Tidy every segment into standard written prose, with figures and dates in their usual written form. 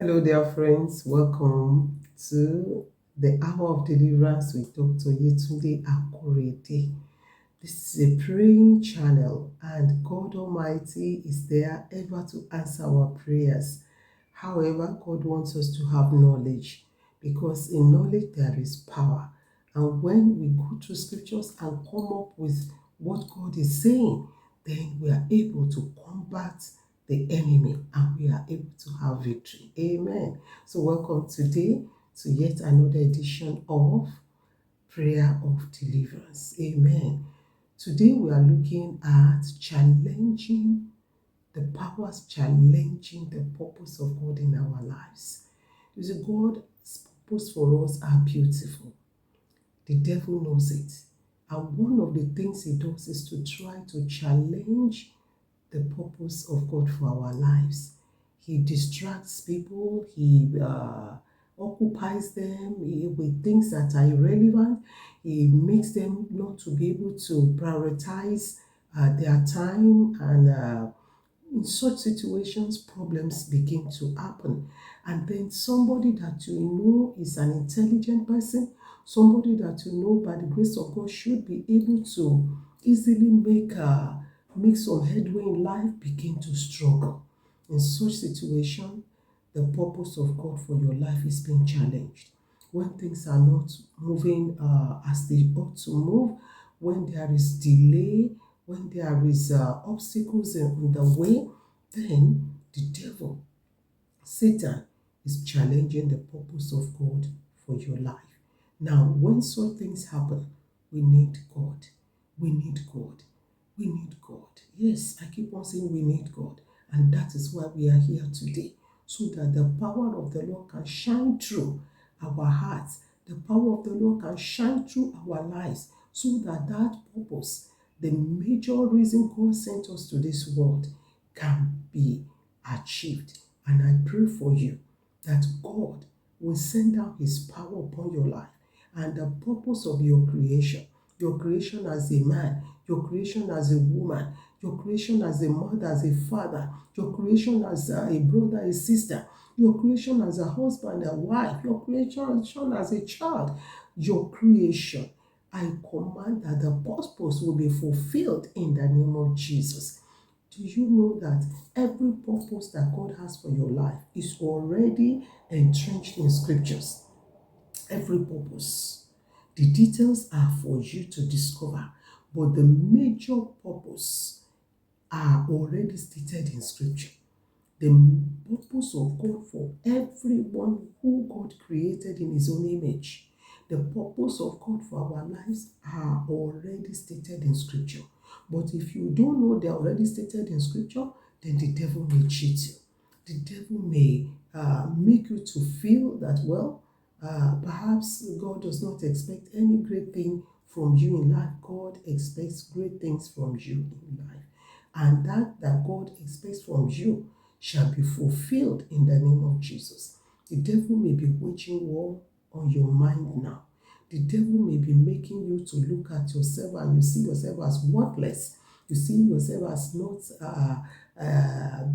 Hello, dear friends. Welcome to the Hour of Deliverance with Dr. Yetunde Akorede. This is a praying channel, and God Almighty is there ever to answer our prayers. However, God wants us to have knowledge because in knowledge there is power. And when we go through scriptures and come up with what God is saying, then we are able to combat the enemy and we are able to have victory. Amen. So, welcome today to yet another edition of Prayer of Deliverance. Amen. Today we are looking at challenging the powers, challenging the purpose of God in our lives. You see, God's purpose for us are beautiful. The devil knows it. And one of the things he does is to try to challenge the purpose of God for our lives. He distracts people, he occupies them with things that are irrelevant. He makes them not to be able to prioritize their time, and in such situations, problems begin to happen. And then somebody that you know is an intelligent person, somebody that you know by the grace of God should be able to easily make some headway in life, begin to struggle. In such situation, the purpose of God for your life is being challenged. When things are not moving as they ought to move, when there is delay, when there is obstacles in the way, then the devil, Satan, is challenging the purpose of God for your life. Now, when such things happen, we need God. We need God. We need God. Yes, I keep on saying we need God. And that is why we are here today. So that the power of the Lord can shine through our hearts. The power of the Lord can shine through our lives. So that that purpose, the major reason God sent us to this world, can be achieved. And I pray for you that God will send down his power upon your life and the purpose of your creation as a man, your creation as a woman, your creation as a mother, as a father, your creation as a brother, a sister, your creation as a husband, a wife, your creation as a child, your creation. I command that the purpose will be fulfilled in the name of Jesus. Do you know that every purpose that God has for your life is already entrenched in scriptures? Every purpose. The details are for you to discover, but the major purpose are already stated in scripture. The purpose of God for everyone who God created in his own image. The purpose of God for our lives are already stated in scripture. But if you don't know they're already stated in scripture, then the devil may cheat you. The devil may make you to feel that, well, perhaps God does not expect any great thing from you in life. God expects great things from you in life. And that God expects from you shall be fulfilled in the name of Jesus. The devil may be waging war on your mind now. The devil may be making you to look at yourself and you see yourself as worthless. You see yourself as not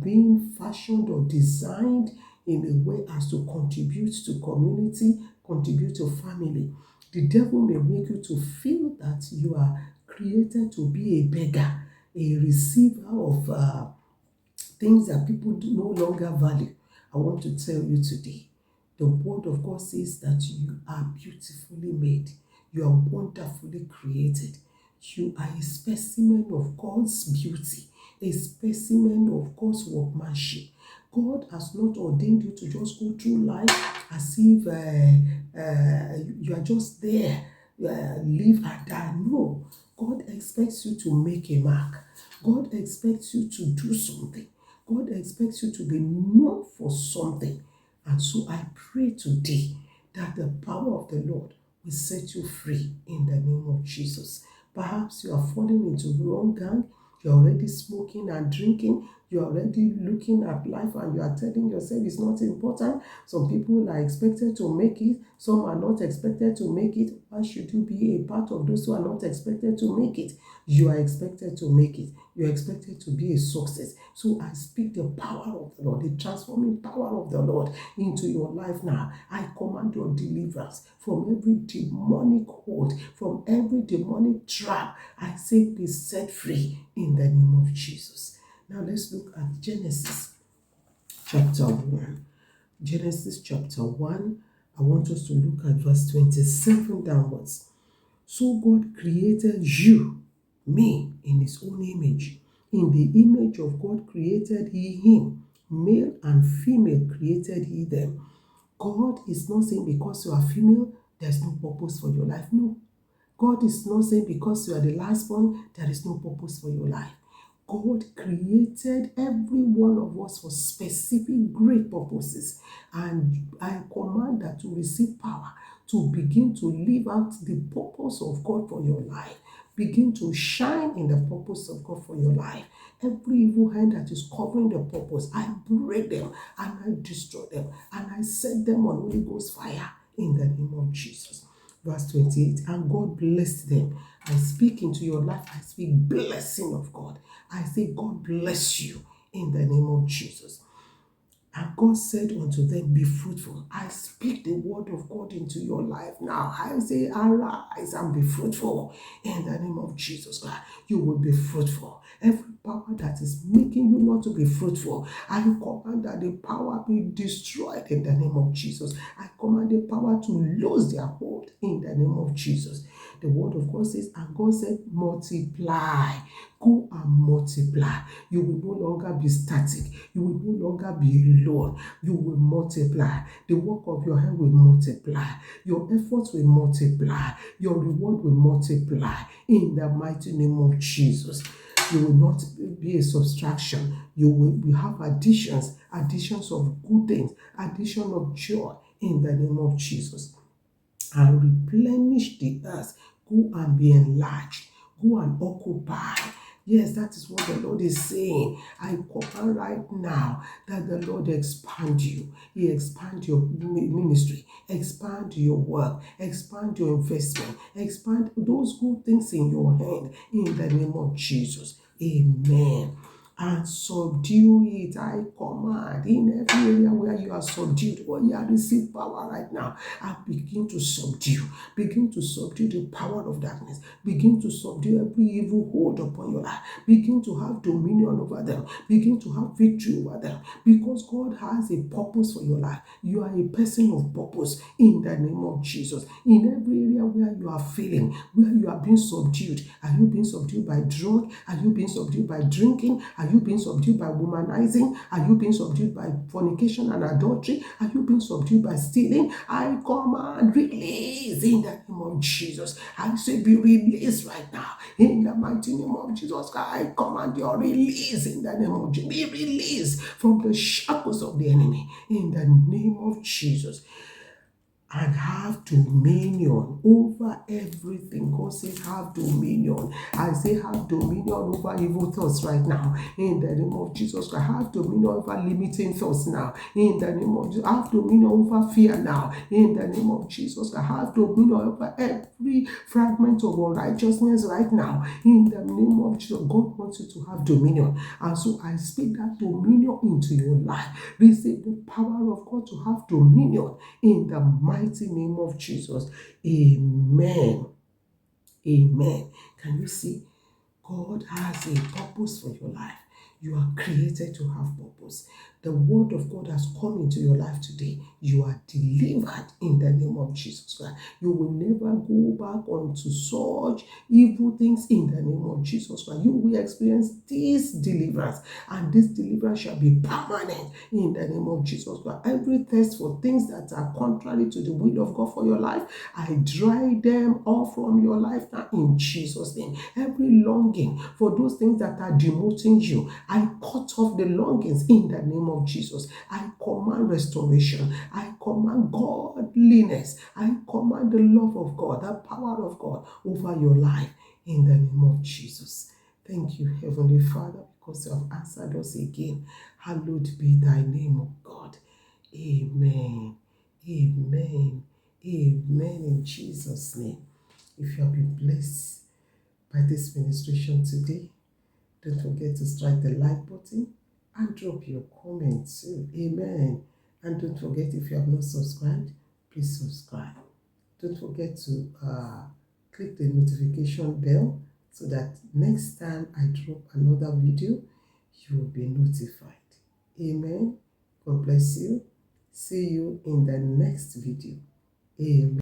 being fashioned or designed in a way as to contribute to community, contribute to family. The devil may make you to feel that you are created to be a beggar, a receiver of things that people do no longer value. I want to tell you today, the word of God says that you are beautifully made. You are wonderfully created. You are a specimen of God's beauty, a specimen of God's workmanship. God has not ordained you to just go through life as if you are just there, live and die. No, God expects you to make a mark. God expects you to do something. God expects you to be known for something. And so I pray today that the power of the Lord will set you free in the name of Jesus. Perhaps you are falling into the wrong gang. You're already smoking and drinking. You're already looking at life and you are telling yourself it's not important. Some people are expected to make it, some are not expected to make it. Why should you be a part of those who are not expected to make it? You are expected to make it. You are expected to be a success. So I speak the power of the Lord, the transforming power of the Lord into your life now. I command your deliverance from every demonic hold, from every demonic trap. I say be set free in the name of Jesus. Now let's look at Genesis chapter 1. Genesis chapter 1. I want us to look at verse 27 downwards. So God created you, me, in his own image. In the image of God created he him. Male and female created he them. God is not saying because you are female, there's no purpose for your life. No. God is not saying because you are the last born, there is no purpose for your life. God created every one of us for specific great purposes. And I command that to receive power to begin to live out the purpose of God for your life. Begin to shine in the purpose of God for your life. Every evil hand that is covering the purpose, I break them and I destroy them and I set them on Holy Ghost fire in the name of Jesus. Verse 28, and God blessed them. I speak into your life, I speak blessing of God. I say, God bless you in the name of Jesus. And God said unto them, be fruitful. I speak the word of God into your life now. I say, arise and be fruitful in the name of Jesus Christ. You will be fruitful. Every power that is making you not to be fruitful, I command that the power be destroyed in the name of Jesus. I command the power to lose their hold in the name of Jesus. The word of God says, and God said, multiply. Go and multiply. You will no longer be static. You will no longer be alone. You will multiply. The work of your hand will multiply. Your efforts will multiply. Your reward will multiply. In the mighty name of Jesus. You will not be a subtraction. You will have additions of good things, addition of joy in the name of Jesus. And replenish the earth. Go and be enlarged. Go and occupy. Yes, that is what the Lord is saying. I command right now that the Lord expand you. He expand your ministry, expand your work, expand your investment, expand those good things in your hand in the name of Jesus. Amen. And subdue it. I command in every area where you are subdued or you have received power right now. And begin to subdue. Begin to subdue the power of darkness. Begin to subdue every evil hold upon your life. Begin to have dominion over them. Begin to have victory over them. Because God has a purpose for your life. You are a person of purpose in the name of Jesus. In every area where you are failing, where you are being subdued. Are you being subdued by drug? Are you being subdued by drinking? Are you being subdued by womanizing? Are you being subdued by fornication and adultery? Are you being subdued by stealing? I command release in the name of Jesus. I say be released right now in the mighty name of Jesus. I command your release in the name of Jesus. Be released from the shackles of the enemy in the name of Jesus. And have dominion over everything. God says have dominion. I say have dominion over evil thoughts right now in the name of Jesus Christ. Have dominion over limiting thoughts now in the name of Jesus. Have dominion over fear now in the name of Jesus Christ. Have dominion over every fragment of unrighteousness right now in the name of Jesus. God wants you to have dominion, and so I speak that dominion into your life. Receive the power of God to have dominion in the mighty name of Jesus. Amen. Amen. Can you see? God has a purpose for your life. You are created to have purpose. The word of God has come into your life today. You are delivered in the name of Jesus Christ. You will never go back onto such evil things in the name of Jesus Christ. You will experience this deliverance, and this deliverance shall be permanent in the name of Jesus Christ. Every thirst for things that are contrary to the will of God for your life, I dry them off from your life now in Jesus' name. Every longing for those things that are demoting you, I cut off the longings in the name of Jesus. I command restoration. I command godliness. I command the love of God, the power of God over your life in the name of Jesus. Thank you, Heavenly Father, because you have answered us again. Hallowed be thy name, O God. Amen. Amen. Amen in Jesus' name. If you have been blessed by this ministration today, don't forget to strike the like button and drop your comment too. Amen. And don't forget, if you have not subscribed, please subscribe. Don't forget to click the notification bell so that next time I drop another video, you will be notified. Amen. God bless you. See you in the next video. Amen.